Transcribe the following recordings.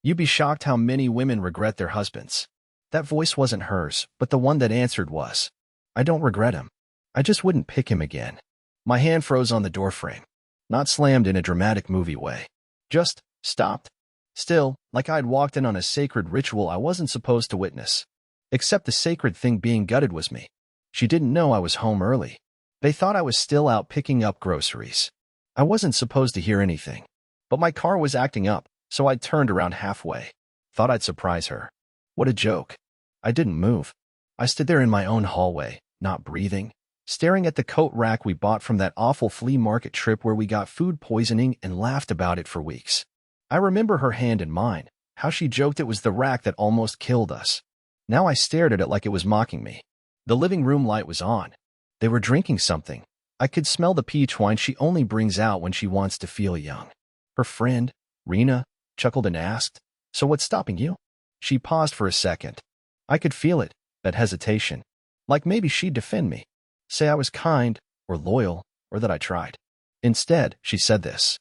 You'd be shocked how many women regret their husbands. That voice wasn't hers, but the one that answered was. I don't regret him. I just wouldn't pick him again. My hand froze on the doorframe. Not slammed in a dramatic movie way. Just stopped. Still, like I'd walked in on a sacred ritual I wasn't supposed to witness. Except the sacred thing being gutted was me. She didn't know I was home early. They thought I was still out picking up groceries. I wasn't supposed to hear anything. But my car was acting up, so I turned around halfway. Thought I'd surprise her. What a joke. I didn't move. I stood there in my own hallway, not breathing, staring at the coat rack we bought from that awful flea market trip where we got food poisoning and laughed about it for weeks. I remember her hand in mine, how she joked it was the rack that almost killed us. Now I stared at it like it was mocking me. The living room light was on. They were drinking something. I could smell the peach wine she only brings out when she wants to feel young. Her friend, Rena, chuckled and asked, "So what's stopping you?" She paused for a second. I could feel it, that hesitation. Like maybe she'd defend me. Say I was kind, or loyal, or that I tried. Instead, she said this.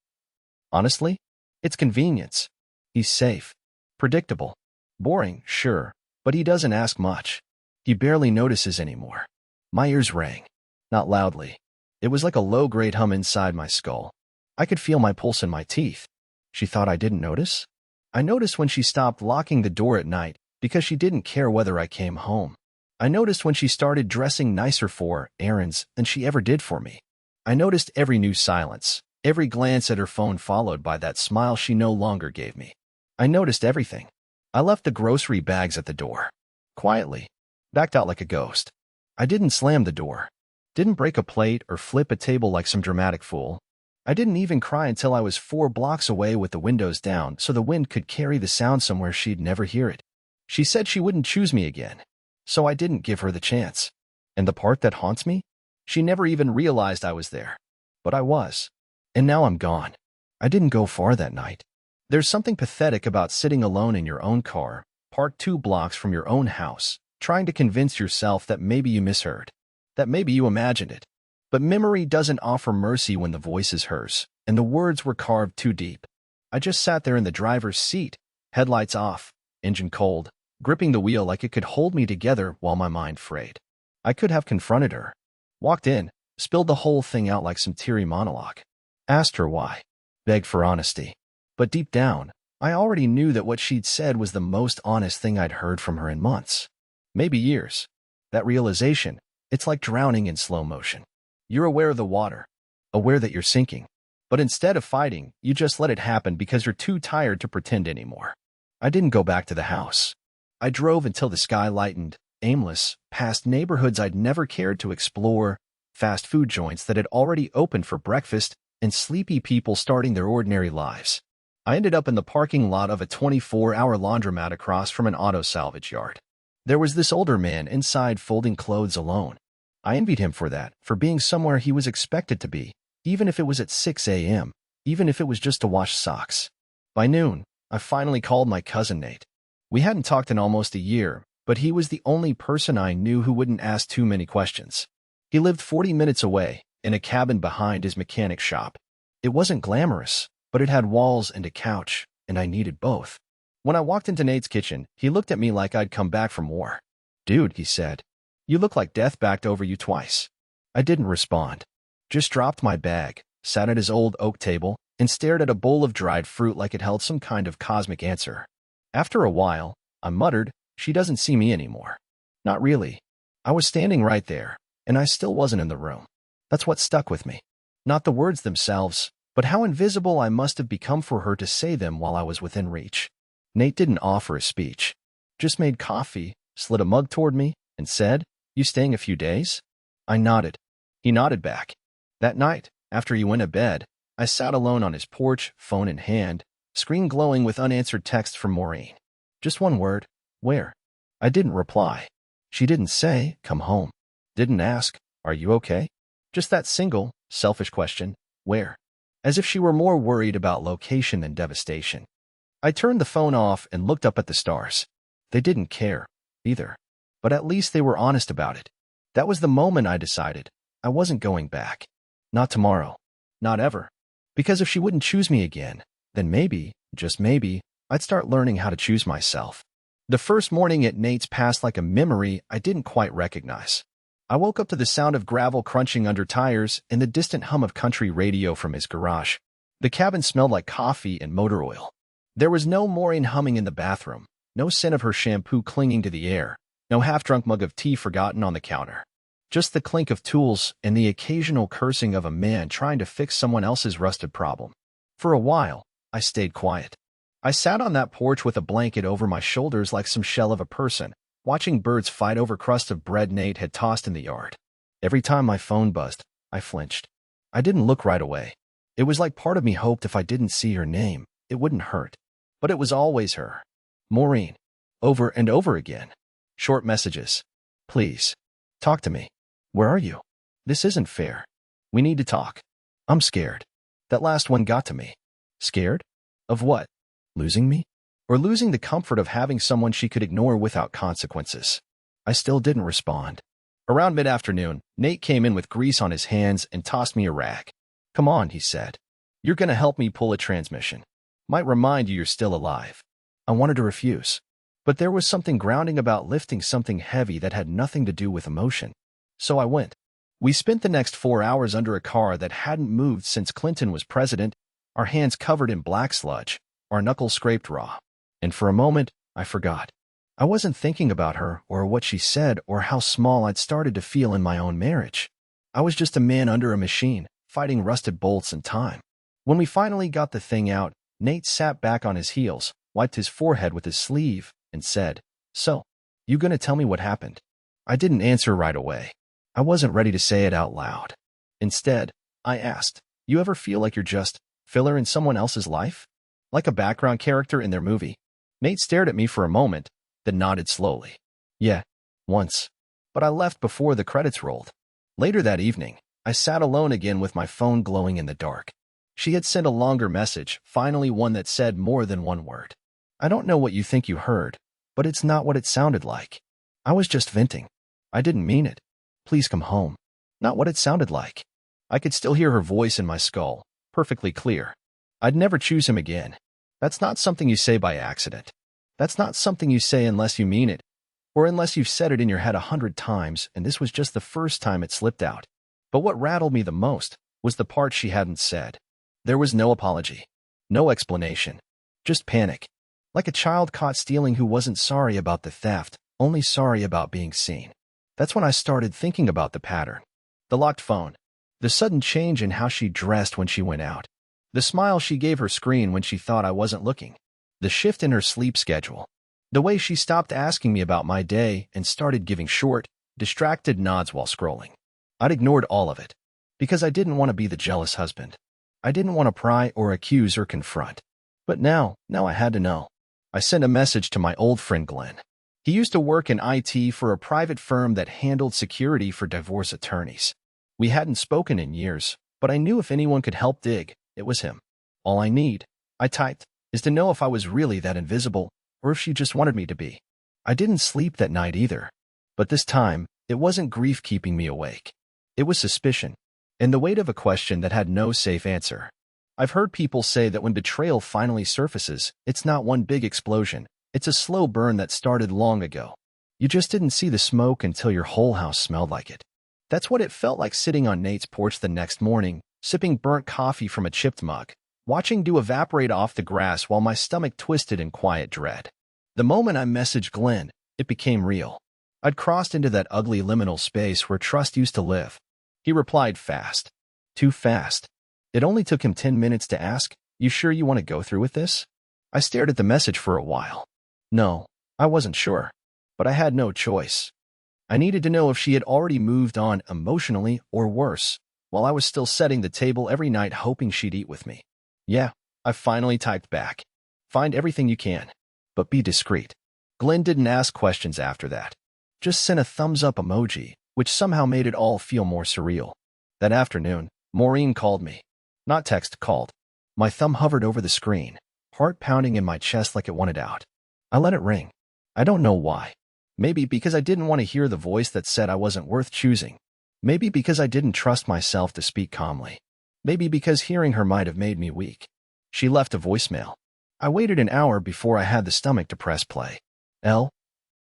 Honestly, it's convenience. He's safe. Predictable. Boring, sure, but he doesn't ask much. He barely notices anymore. My ears rang. Not loudly. It was like a low-grade hum inside my skull. I could feel my pulse in my teeth. She thought I didn't notice? I noticed when she stopped locking the door at night because she didn't care whether I came home. I noticed when she started dressing nicer for errands than she ever did for me. I noticed every new silence, every glance at her phone followed by that smile she no longer gave me. I noticed everything. I left the grocery bags at the door. Quietly. Backed out like a ghost. I didn't slam the door. Didn't break a plate or flip a table like some dramatic fool. I didn't even cry until I was 4 blocks away with the windows down so the wind could carry the sound somewhere she'd never hear it. She said she wouldn't choose me again. So I didn't give her the chance. And the part that haunts me? She never even realized I was there. But I was. And now I'm gone. I didn't go far that night. There's something pathetic about sitting alone in your own car, parked 2 blocks from your own house, trying to convince yourself that maybe you misheard, that maybe you imagined it. But memory doesn't offer mercy when the voice is hers, and the words were carved too deep. I just sat there in the driver's seat, headlights off, engine cold, gripping the wheel like it could hold me together while my mind frayed. I could have confronted her. Walked in, spilled the whole thing out like some teary monologue. Asked her why. Begged for honesty. But deep down, I already knew that what she'd said was the most honest thing I'd heard from her in months. Maybe years. That realization, it's like drowning in slow motion. You're aware of the water, aware that you're sinking. But instead of fighting, you just let it happen because you're too tired to pretend anymore. I didn't go back to the house. I drove until the sky lightened, aimless, past neighborhoods I'd never cared to explore, fast food joints that had already opened for breakfast, and sleepy people starting their ordinary lives. I ended up in the parking lot of a 24-hour laundromat across from an auto salvage yard. There was this older man inside folding clothes alone. I envied him for that, for being somewhere he was expected to be, even if it was at 6 a.m., even if it was just to wash socks. By noon, I finally called my cousin Nate. We hadn't talked in almost a year, but he was the only person I knew who wouldn't ask too many questions. He lived 40 minutes away, in a cabin behind his mechanic shop. It wasn't glamorous, but it had walls and a couch, and I needed both. When I walked into Nate's kitchen, he looked at me like I'd come back from war. "Dude," he said, "you look like death backed over you twice." I didn't respond. Just dropped my bag, sat at his old oak table, and stared at a bowl of dried fruit like it held some kind of cosmic answer. After a while, I muttered, "She doesn't see me anymore." Not really. I was standing right there, and I still wasn't in the room. That's what stuck with me. Not the words themselves, but how invisible I must have become for her to say them while I was within reach. Nate didn't offer a speech. Just made coffee, slid a mug toward me, and said, "You staying a few days?" I nodded. He nodded back. That night, after he went to bed, I sat alone on his porch, phone in hand, screen glowing with unanswered texts from Maureen. Just one word, "Where?" I didn't reply. She didn't say, "Come home." Didn't ask, "Are you okay?" Just that single, selfish question, "Where?" As if she were more worried about location than devastation. I turned the phone off and looked up at the stars. They didn't care, either. But at least they were honest about it. That was the moment I decided I wasn't going back. Not tomorrow. Not ever. Because if she wouldn't choose me again, then maybe, just maybe, I'd start learning how to choose myself. The first morning at Nate's passed like a memory I didn't quite recognize. I woke up to the sound of gravel crunching under tires and the distant hum of country radio from his garage. The cabin smelled like coffee and motor oil. There was no Maureen humming in the bathroom, no scent of her shampoo clinging to the air, no half-drunk mug of tea forgotten on the counter. Just the clink of tools and the occasional cursing of a man trying to fix someone else's rusted problem. For a while, I stayed quiet. I sat on that porch with a blanket over my shoulders like some shell of a person, watching birds fight over crust of bread Nate had tossed in the yard. Every time my phone buzzed, I flinched. I didn't look right away. It was like part of me hoped if I didn't see her name, it wouldn't hurt. But it was always her. Maureen. Over and over again. Short messages. Please. Talk to me. Where are you? This isn't fair. We need to talk. I'm scared. That last one got to me. Scared? Of what? Losing me? Or losing the comfort of having someone she could ignore without consequences? I still didn't respond. Around mid-afternoon, Nate came in with grease on his hands and tossed me a rag. Come on, he said. You're gonna help me pull a transmission. Might remind you you're still alive. I wanted to refuse. But there was something grounding about lifting something heavy that had nothing to do with emotion. So I went. We spent the next 4 hours under a car that hadn't moved since Clinton was president, our hands covered in black sludge, our knuckles scraped raw. And for a moment, I forgot. I wasn't thinking about her or what she said or how small I'd started to feel in my own marriage. I was just a man under a machine, fighting rusted bolts and time. When we finally got the thing out, Nate sat back on his heels, wiped his forehead with his sleeve, and said, So, you gonna tell me what happened? I didn't answer right away. I wasn't ready to say it out loud. Instead, I asked, You ever feel like you're just filler in someone else's life? Like a background character in their movie? Nate stared at me for a moment, then nodded slowly. Yeah, once. But I left before the credits rolled. Later that evening, I sat alone again with my phone glowing in the dark. She had sent a longer message, finally one that said more than one word. I don't know what you think you heard, but it's not what it sounded like. I was just venting. I didn't mean it. Please come home. Not what it sounded like. I could still hear her voice in my skull, perfectly clear. I'd never choose him again. That's not something you say by accident. That's not something you say unless you mean it, or unless you've said it in your head 100 times and this was just the first time it slipped out. But what rattled me the most was the part she hadn't said. There was no apology, no explanation, just panic. Like a child caught stealing who wasn't sorry about the theft, only sorry about being seen. That's when I started thinking about the pattern. The locked phone, the sudden change in how she dressed when she went out, the smile she gave her screen when she thought I wasn't looking, the shift in her sleep schedule, the way she stopped asking me about my day and started giving short, distracted nods while scrolling. I'd ignored all of it, because I didn't want to be the jealous husband. I didn't want to pry or accuse or confront. But now I had to know. I sent a message to my old friend Glenn. He used to work in IT for a private firm that handled security for divorce attorneys. We hadn't spoken in years, but I knew if anyone could help dig, it was him. All I need, I typed, is to know if I was really that invisible, or if she just wanted me to be. I didn't sleep that night either. But this time, it wasn't grief keeping me awake. It was suspicion, and the weight of a question that had no safe answer. I've heard people say that when betrayal finally surfaces, it's not one big explosion. It's a slow burn that started long ago. You just didn't see the smoke until your whole house smelled like it. That's what it felt like sitting on Nate's porch the next morning, sipping burnt coffee from a chipped mug, watching dew evaporate off the grass while my stomach twisted in quiet dread. The moment I messaged Glenn, it became real. I'd crossed into that ugly liminal space where trust used to live. He replied fast. Too fast. It only took him 10 minutes to ask, You sure you want to go through with this? I stared at the message for a while. No, I wasn't sure. But I had no choice. I needed to know if she had already moved on emotionally or worse, while I was still setting the table every night hoping she'd eat with me. Yeah, I finally typed back. Find everything you can, but be discreet. Glenn didn't ask questions after that. Just sent a thumbs-up emoji, which somehow made it all feel more surreal. That afternoon, Maureen called me. Not text, called. My thumb hovered over the screen, heart pounding in my chest like it wanted out. I let it ring. I don't know why. Maybe because I didn't want to hear the voice that said I wasn't worth choosing. Maybe because I didn't trust myself to speak calmly. Maybe because hearing her might have made me weak. She left a voicemail. I waited an hour before I had the stomach to press play. "Elle,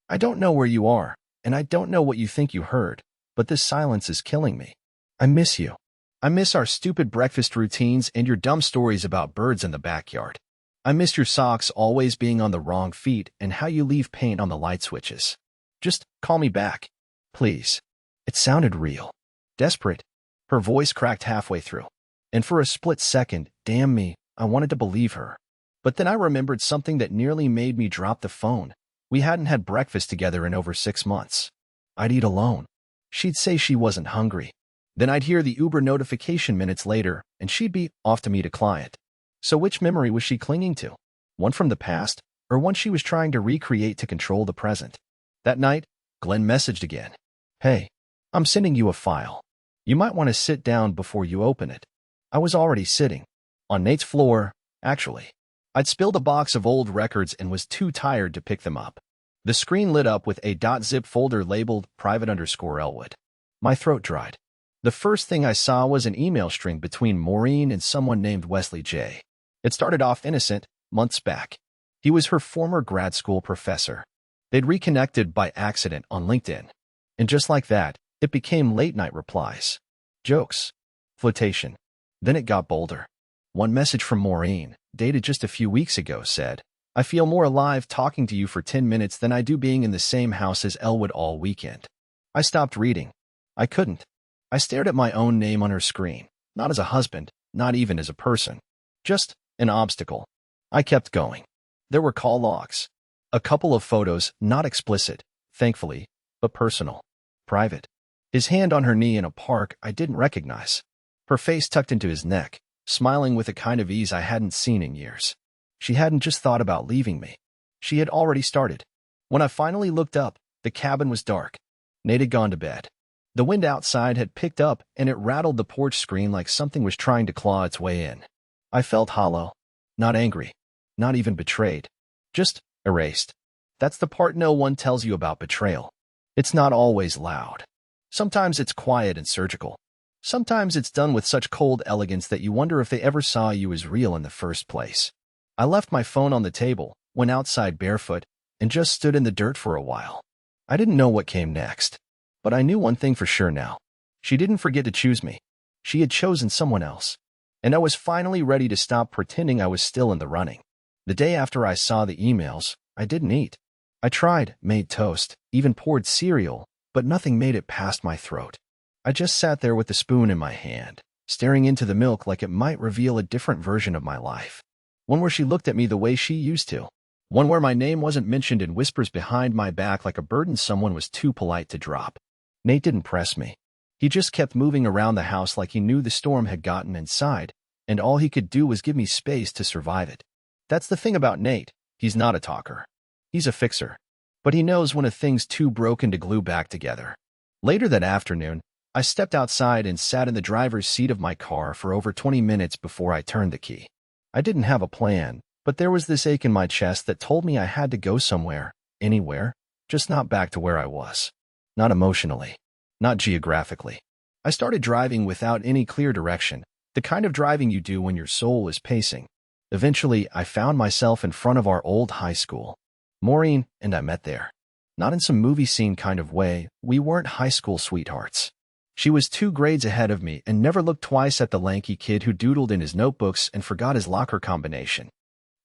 I don't know where you are, and I don't know what you think you heard, but this silence is killing me. I miss you. I miss our stupid breakfast routines and your dumb stories about birds in the backyard. I miss your socks always being on the wrong feet and how you leave paint on the light switches. Just call me back, please." It sounded real. Desperate. Her voice cracked halfway through. And for a split second, damn me, I wanted to believe her. But then I remembered something that nearly made me drop the phone. We hadn't had breakfast together in over 6 months. I'd eat alone. She'd say she wasn't hungry. Then I'd hear the Uber notification minutes later, and she'd be off to meet a client. So which memory was she clinging to? One from the past, or one she was trying to recreate to control the present? That night, Glenn messaged again. "Hey, I'm sending you a file. You might want to sit down before you open it." I was already sitting. On Nate's floor, actually. I'd spilled a box of old records and was too tired to pick them up. The screen lit up with a .zip folder labeled private_Elwood. My throat dried. The first thing I saw was an email string between Maureen and someone named Wesley J. It started off innocent, months back. He was her former grad school professor. They'd reconnected by accident on LinkedIn. And just like that, it became late-night replies. Jokes. Flirtation. Then it got bolder. One message from Maureen, dated just a few weeks ago, said, "I feel more alive talking to you for 10 minutes than I do being in the same house as Elwood all weekend." I stopped reading. I couldn't. I stared at my own name on her screen, not as a husband, not even as a person. Just an obstacle. I kept going. There were call logs. A couple of photos, not explicit, thankfully, but personal. Private. His hand on her knee in a park I didn't recognize. Her face tucked into his neck, smiling with a kind of ease I hadn't seen in years. She hadn't just thought about leaving me. She had already started. When I finally looked up, the cabin was dark. Nate had gone to bed. The wind outside had picked up, and it rattled the porch screen like something was trying to claw its way in. I felt hollow. Not angry. Not even betrayed. Just erased. That's the part no one tells you about betrayal. It's not always loud. Sometimes it's quiet and surgical. Sometimes it's done with such cold elegance that you wonder if they ever saw you as real in the first place. I left my phone on the table, went outside barefoot, and just stood in the dirt for a while. I didn't know what came next. But I knew one thing for sure now. She didn't forget to choose me. She had chosen someone else. And I was finally ready to stop pretending I was still in the running. The day after I saw the emails, I didn't eat. I tried, made toast, even poured cereal, but nothing made it past my throat. I just sat there with the spoon in my hand, staring into the milk like it might reveal a different version of my life. One where she looked at me the way she used to. One where my name wasn't mentioned in whispers behind my back like a burden someone was too polite to drop. Nate didn't press me. He just kept moving around the house like he knew the storm had gotten inside, and all he could do was give me space to survive it. That's the thing about Nate. He's not a talker. He's a fixer. But he knows when a thing's too broken to glue back together. Later that afternoon, I stepped outside and sat in the driver's seat of my car for over 20 minutes before I turned the key. I didn't have a plan, but there was this ache in my chest that told me I had to go somewhere, anywhere, just not back to where I was. Not emotionally. Not geographically. I started driving without any clear direction, the kind of driving you do when your soul is pacing. Eventually, I found myself in front of our old high school. Maureen and I met there. Not in some movie scene kind of way, we weren't high school sweethearts. She was 2 grades ahead of me and never looked twice at the lanky kid who doodled in his notebooks and forgot his locker combination.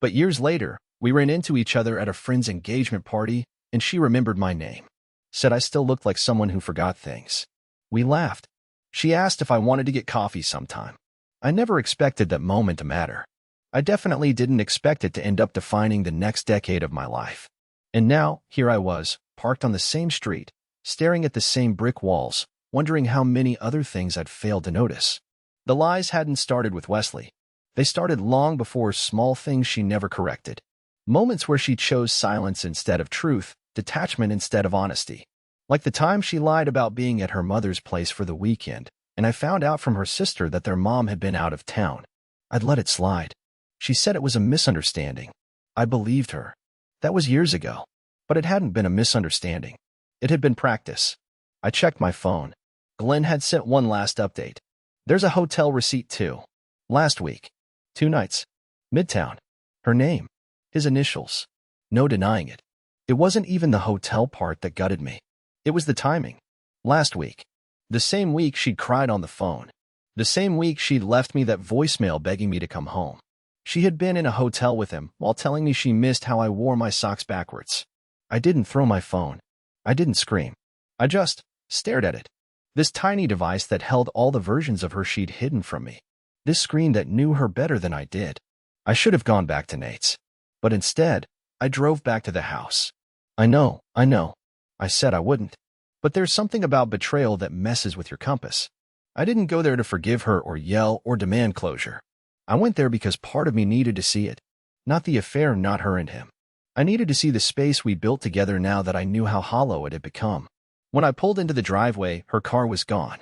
But years later, we ran into each other at a friend's engagement party, and she remembered my name. Said I still looked like someone who forgot things. We laughed. She asked if I wanted to get coffee sometime. I never expected that moment to matter. I definitely didn't expect it to end up defining the next decade of my life. And now, here I was, parked on the same street, staring at the same brick walls, wondering how many other things I'd failed to notice. The lies hadn't started with Wesley. They started long before small things she never corrected. Moments where she chose silence instead of truth, detachment instead of honesty. Like the time she lied about being at her mother's place for the weekend, and I found out from her sister that their mom had been out of town. I'd let it slide. She said it was a misunderstanding. I believed her. That was years ago. But it hadn't been a misunderstanding. It had been practice. I checked my phone. Glenn had sent one last update. There's a hotel receipt too. Last week. 2 nights. Midtown. Her name. His initials. No denying it. It wasn't even the hotel part that gutted me. It was the timing. Last week. The same week she'd cried on the phone. The same week she'd left me that voicemail begging me to come home. She had been in a hotel with him while telling me she missed how I wore my socks backwards. I didn't throw my phone. I didn't scream. I just stared at it. This tiny device that held all the versions of her she'd hidden from me. This screen that knew her better than I did. I should have gone back to Nate's. But instead, I drove back to the house. I know. I said I wouldn't. But there's something about betrayal that messes with your compass. I didn't go there to forgive her or yell or demand closure. I went there because part of me needed to see it. Not the affair, not her and him. I needed to see the space we built together now that I knew how hollow it had become. When I pulled into the driveway, her car was gone.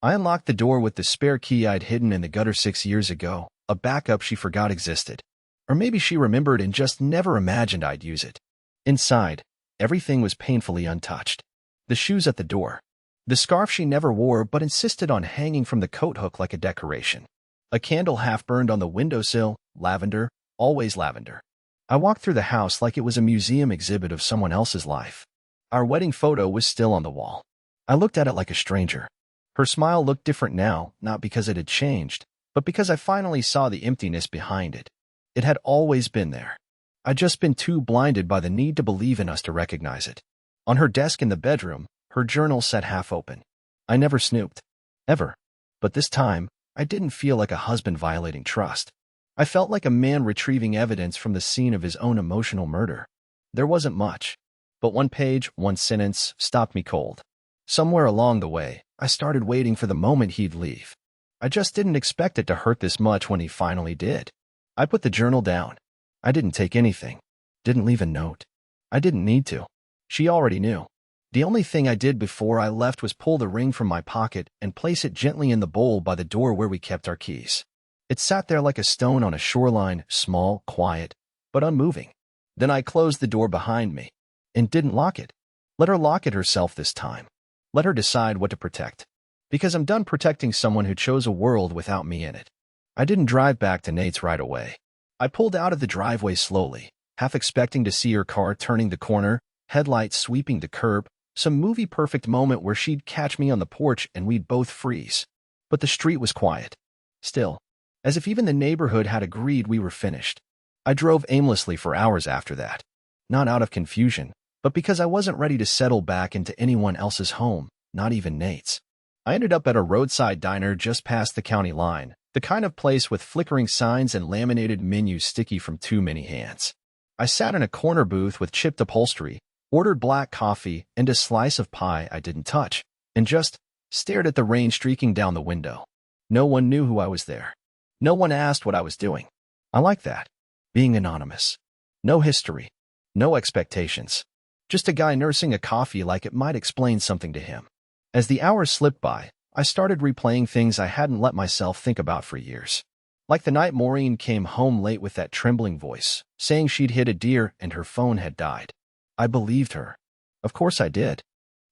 I unlocked the door with the spare key I'd hidden in the gutter 6 years ago, a backup she forgot existed. Or maybe she remembered and just never imagined I'd use it. Inside, everything was painfully untouched. The shoes at the door. The scarf she never wore but insisted on hanging from the coat hook like a decoration. A candle half burned on the windowsill, lavender, always lavender. I walked through the house like it was a museum exhibit of someone else's life. Our wedding photo was still on the wall. I looked at it like a stranger. Her smile looked different now, not because it had changed, but because I finally saw the emptiness behind it. It had always been there. I'd just been too blinded by the need to believe in us to recognize it. On her desk in the bedroom, her journal sat half open. I never snooped. Ever. But this time, I didn't feel like a husband violating trust. I felt like a man retrieving evidence from the scene of his own emotional murder. There wasn't much. But one page, one sentence, stopped me cold. Somewhere along the way, I started waiting for the moment he'd leave. I just didn't expect it to hurt this much when he finally did. I put the journal down. I didn't take anything. Didn't leave a note. I didn't need to. She already knew. The only thing I did before I left was pull the ring from my pocket and place it gently in the bowl by the door where we kept our keys. It sat there like a stone on a shoreline, small, quiet, but unmoving. Then I closed the door behind me and didn't lock it. Let her lock it herself this time. Let her decide what to protect. Because I'm done protecting someone who chose a world without me in it. I didn't drive back to Nate's right away. I pulled out of the driveway slowly, half expecting to see her car turning the corner, headlights sweeping the curb, some movie-perfect moment where she'd catch me on the porch and we'd both freeze. But the street was quiet. Still. As if even the neighborhood had agreed we were finished. I drove aimlessly for hours after that. Not out of confusion, but because I wasn't ready to settle back into anyone else's home, not even Nate's. I ended up at a roadside diner just past the county line, the kind of place with flickering signs and laminated menus sticky from too many hands. I sat in a corner booth with chipped upholstery, ordered black coffee and a slice of pie I didn't touch, and just stared at the rain streaking down the window. No one knew who I was there. No one asked what I was doing. I like that. Being anonymous. No history. No expectations. Just a guy nursing a coffee like it might explain something to him. As the hours slipped by, I started replaying things I hadn't let myself think about for years. Like the night Maureen came home late with that trembling voice, saying she'd hit a deer and her phone had died. I believed her. Of course I did.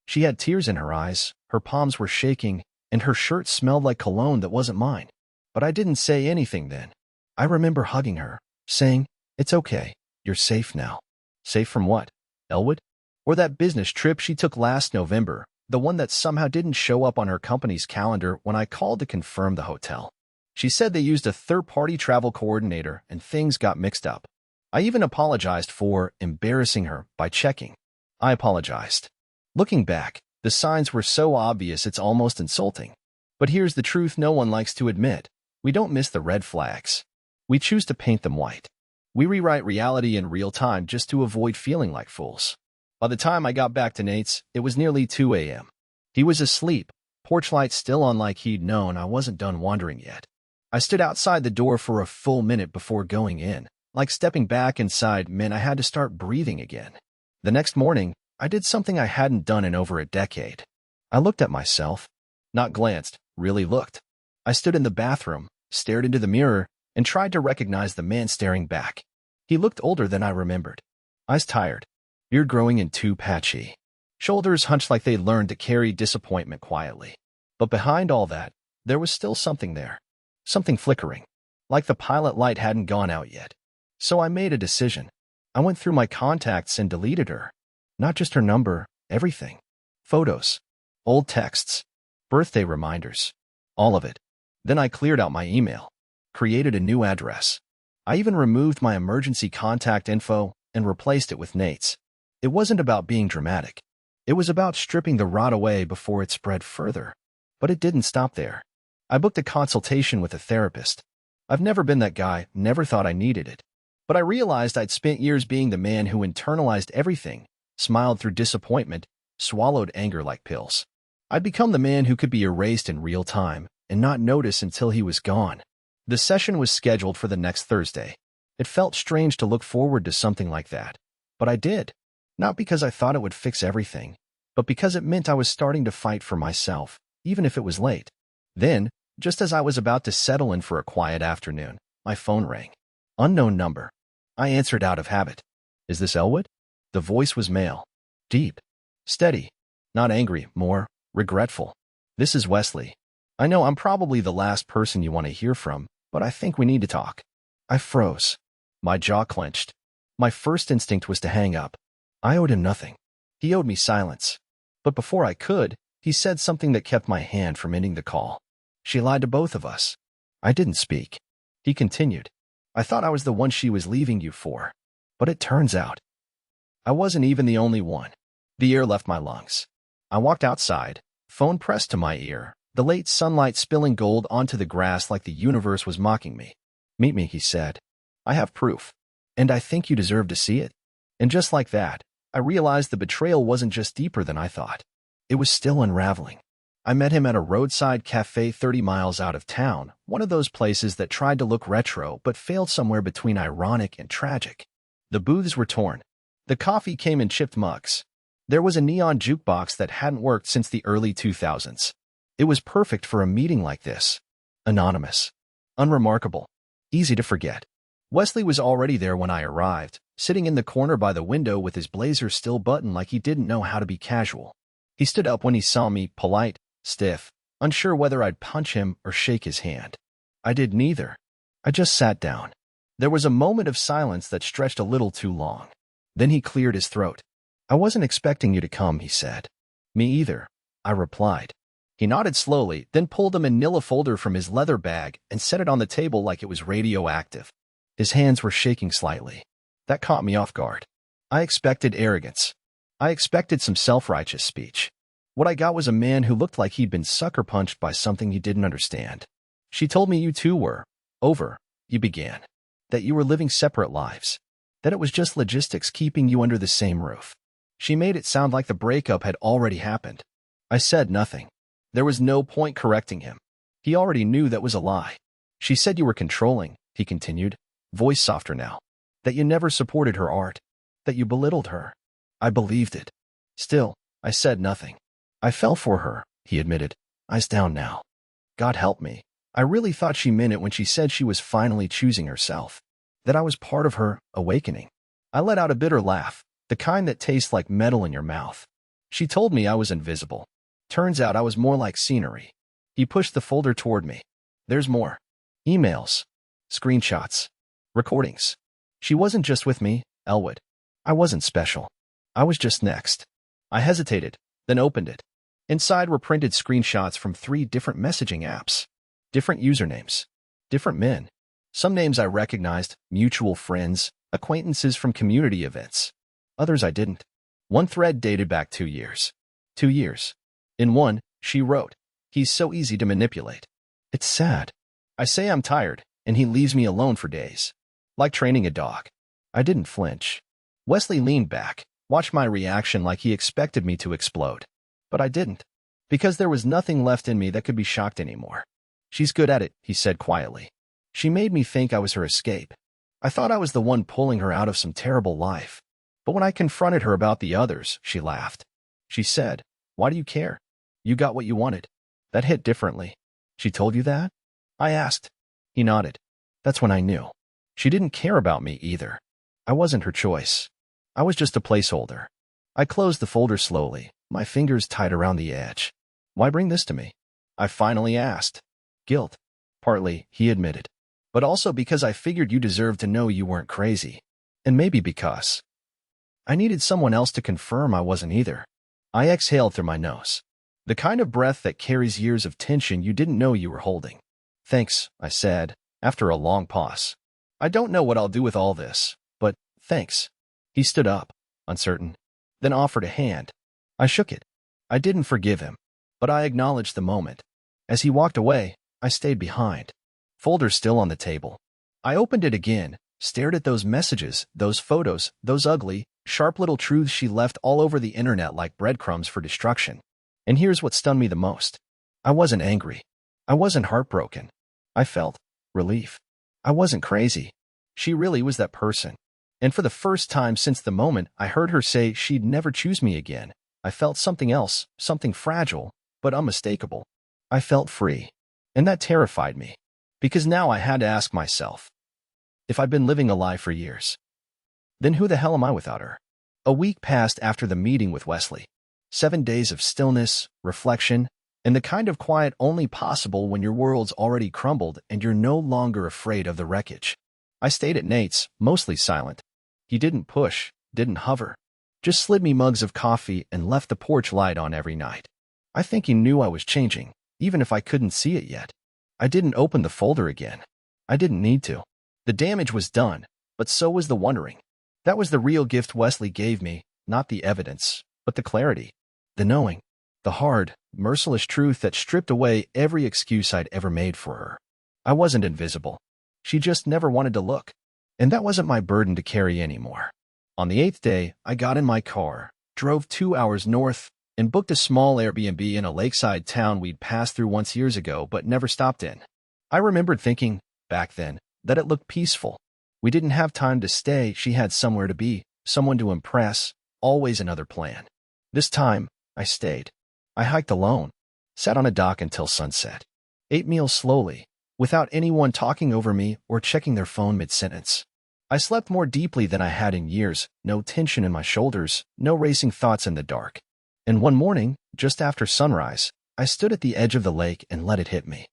She had tears in her eyes, her palms were shaking, and her shirt smelled like cologne that wasn't mine. But I didn't say anything then. I remember hugging her, saying, "It's okay, you're safe now." Safe from what? Elwood? Or that business trip she took last November, the one that somehow didn't show up on her company's calendar when I called to confirm the hotel. She said they used a third-party travel coordinator and things got mixed up. I even apologized for embarrassing her by checking. I apologized. Looking back, the signs were so obvious it's almost insulting. But here's the truth no one likes to admit. We don't miss the red flags. We choose to paint them white. We rewrite reality in real time just to avoid feeling like fools. By the time I got back to Nate's, it was nearly 2 a.m. He was asleep, porch light still on like he'd known I wasn't done wandering yet. I stood outside the door for a full minute before going in. Like stepping back inside meant I had to start breathing again. The next morning, I did something I hadn't done in over a decade. I looked at myself. Not glanced, really looked. I stood in the bathroom, stared into the mirror, and tried to recognize the man staring back. He looked older than I remembered. Eyes tired, beard growing in too patchy. Shoulders hunched like they'd learned to carry disappointment quietly. But behind all that, there was still something there. Something flickering. Like the pilot light hadn't gone out yet. So I made a decision. I went through my contacts and deleted her. Not just her number, everything. Photos, old texts, birthday reminders, all of it. Then I cleared out my email, created a new address. I even removed my emergency contact info and replaced it with Nate's. It wasn't about being dramatic. It was about stripping the rot away before it spread further. But it didn't stop there. I booked a consultation with a therapist. I've never been that guy, never thought I needed it. But I realized I'd spent years being the man who internalized everything, smiled through disappointment, swallowed anger like pills. I'd become the man who could be erased in real time and not notice until he was gone. The session was scheduled for the next Thursday. It felt strange to look forward to something like that, but I did. Not because I thought it would fix everything, but because it meant I was starting to fight for myself, even if it was late. Then, just as I was about to settle in for a quiet afternoon, my phone rang. Unknown number. I answered out of habit. Is this Elwood? The voice was male. Deep. Steady. Not angry, more regretful. This is Wesley. I know I'm probably the last person you want to hear from, but I think we need to talk. I froze. My jaw clenched. My first instinct was to hang up. I owed him nothing. He owed me silence. But before I could, he said something that kept my hand from ending the call. She lied to both of us. I didn't speak. He continued. I thought I was the one she was leaving you for. But it turns out, I wasn't even the only one. The air left my lungs. I walked outside, phone pressed to my ear, the late sunlight spilling gold onto the grass like the universe was mocking me. Meet me, he said. I have proof. And I think you deserve to see it. And just like that, I realized the betrayal wasn't just deeper than I thought. It was still unraveling. I met him at a roadside cafe 30 miles out of town, one of those places that tried to look retro but failed somewhere between ironic and tragic. The booths were torn. The coffee came in chipped mugs. There was a neon jukebox that hadn't worked since the early 2000s. It was perfect for a meeting like this. Anonymous. Unremarkable. Easy to forget. Wesley was already there when I arrived, sitting in the corner by the window with his blazer still buttoned like he didn't know how to be casual. He stood up when he saw me, polite, stiff, unsure whether I'd punch him or shake his hand. I did neither. I just sat down. There was a moment of silence that stretched a little too long. Then he cleared his throat. I wasn't expecting you to come, he said. Me either, I replied. He nodded slowly, then pulled a manila folder from his leather bag and set it on the table like it was radioactive. His hands were shaking slightly. That caught me off guard. I expected arrogance. I expected some self-righteous speech. What I got was a man who looked like he'd been sucker punched by something he didn't understand. She told me you two were over, you began. That you were living separate lives. That it was just logistics keeping you under the same roof. She made it sound like the breakup had already happened. I said nothing. There was no point correcting him. He already knew that was a lie. She said you were controlling, he continued, voice softer now. That you never supported her art. That you belittled her. I believed it. Still, I said nothing. I fell for her, he admitted, eyes down now. God help me. I really thought she meant it when she said she was finally choosing herself. That I was part of her awakening. I let out a bitter laugh, the kind that tastes like metal in your mouth. She told me I was invisible. Turns out I was more like scenery. He pushed the folder toward me. There's more. Emails. Screenshots. Recordings. She wasn't just with me, Elwood. I wasn't special. I was just next. I hesitated, then opened it. Inside were printed screenshots from 3 different messaging apps. Different usernames. Different men. Some names I recognized, mutual friends, acquaintances from community events. Others I didn't. One thread dated back 2 years. 2 years. In one, she wrote, "He's so easy to manipulate. It's sad. I say I'm tired, and he leaves me alone for days. Like training a dog." I didn't flinch. Wesley leaned back, watched my reaction like he expected me to explode. But I didn't. Because there was nothing left in me that could be shocked anymore. She's good at it, he said quietly. She made me think I was her escape. I thought I was the one pulling her out of some terrible life. But when I confronted her about the others, she laughed. She said, "Why do you care? You got what you wanted." That hit differently. "She told you that?" I asked. He nodded. That's when I knew. She didn't care about me either. I wasn't her choice. I was just a placeholder. I closed the folder slowly, my fingers tight around the edge. Why bring this to me? I finally asked. Guilt. Partly, he admitted. But also because I figured you deserved to know you weren't crazy. And maybe because I needed someone else to confirm I wasn't either. I exhaled through my nose. The kind of breath that carries years of tension you didn't know you were holding. Thanks, I said, after a long pause. I don't know what I'll do with all this, but thanks. He stood up, uncertain, then offered a hand. I shook it. I didn't forgive him, but I acknowledged the moment. As he walked away, I stayed behind. Folder still on the table. I opened it again, stared at those messages, those photos, those ugly, sharp little truths she left all over the internet like breadcrumbs for destruction. And here's what stunned me the most. I wasn't angry. I wasn't heartbroken. I felt relief. I wasn't crazy. She really was that person. And for the first time since the moment I heard her say she'd never choose me again, I felt something else, something fragile, but unmistakable. I felt free. And that terrified me. Because now I had to ask myself, if I'd been living a lie for years, then who the hell am I without her? A week passed after the meeting with Wesley. 7 days of stillness, reflection, and the kind of quiet only possible when your world's already crumbled and you're no longer afraid of the wreckage. I stayed at Nate's, mostly silent. He didn't push, didn't hover, just slid me mugs of coffee and left the porch light on every night. I think he knew I was changing, even if I couldn't see it yet. I didn't open the folder again. I didn't need to. The damage was done, but so was the wondering. That was the real gift Wesley gave me, not the evidence, but the clarity, the knowing, the hard, merciless truth that stripped away every excuse I'd ever made for her. I wasn't invisible. She just never wanted to look. And that wasn't my burden to carry anymore. On the 8th day, I got in my car, drove 2 hours north, and booked a small Airbnb in a lakeside town we'd passed through once years ago but never stopped in. I remembered thinking, back then, that it looked peaceful. We didn't have time to stay, she had somewhere to be, someone to impress, always another plan. This time, I stayed. I hiked alone, sat on a dock until sunset, ate meals slowly, without anyone talking over me or checking their phone mid-sentence. I slept more deeply than I had in years, no tension in my shoulders, no racing thoughts in the dark. And one morning, just after sunrise, I stood at the edge of the lake and let it hit me.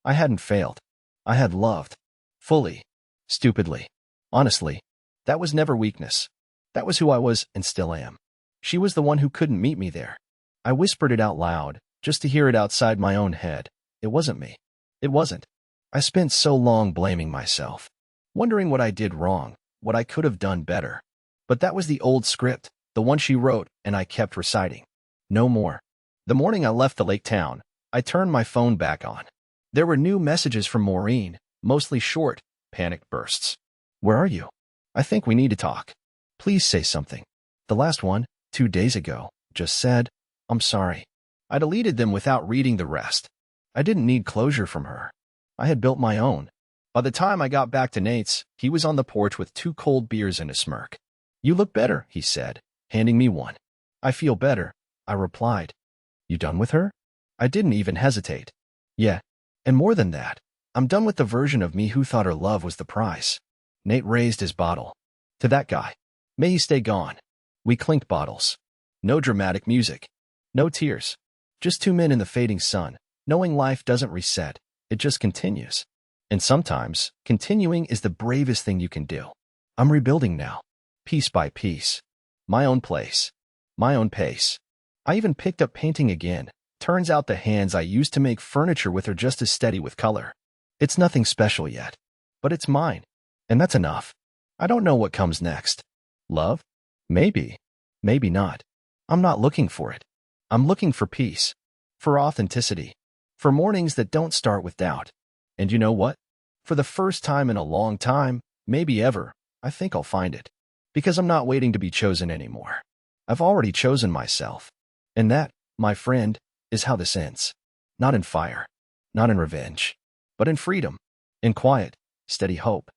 I hadn't failed. I had loved. Fully. Stupidly. Honestly. That was never weakness. That was who I was and still am. She was the one who couldn't meet me there. I whispered it out loud, just to hear it outside my own head. It wasn't me. It wasn't. I spent so long blaming myself, wondering what I did wrong, what I could have done better. But that was the old script, the one she wrote, and I kept reciting. No more. The morning I left the lake town, I turned my phone back on. There were new messages from Maureen, mostly short, panicked bursts. Where are you? I think we need to talk. Please say something. The last one, 2 days ago, just said, I'm sorry. I deleted them without reading the rest. I didn't need closure from her. I had built my own. By the time I got back to Nate's, he was on the porch with 2 cold beers and a smirk. You look better, he said, handing me one. I feel better, I replied. You done with her? I didn't even hesitate. Yeah. And more than that, I'm done with the version of me who thought her love was the prize. Nate raised his bottle. To that guy. May he stay gone. We clinked bottles. No dramatic music. No tears. Just 2 men in the fading sun, knowing life doesn't reset, it just continues. And sometimes, continuing is the bravest thing you can do. I'm rebuilding now. Piece by piece. My own place. My own pace. I even picked up painting again. Turns out the hands I used to make furniture with are just as steady with color. It's nothing special yet. But it's mine. And that's enough. I don't know what comes next. Love? Maybe. Maybe not. I'm not looking for it. I'm looking for peace. For authenticity. For mornings that don't start with doubt. And you know what? For the first time in a long time, maybe ever, I think I'll find it. Because I'm not waiting to be chosen anymore. I've already chosen myself. And that, my friend, is how this ends. Not in fire. Not in revenge. But in freedom. In quiet, steady hope.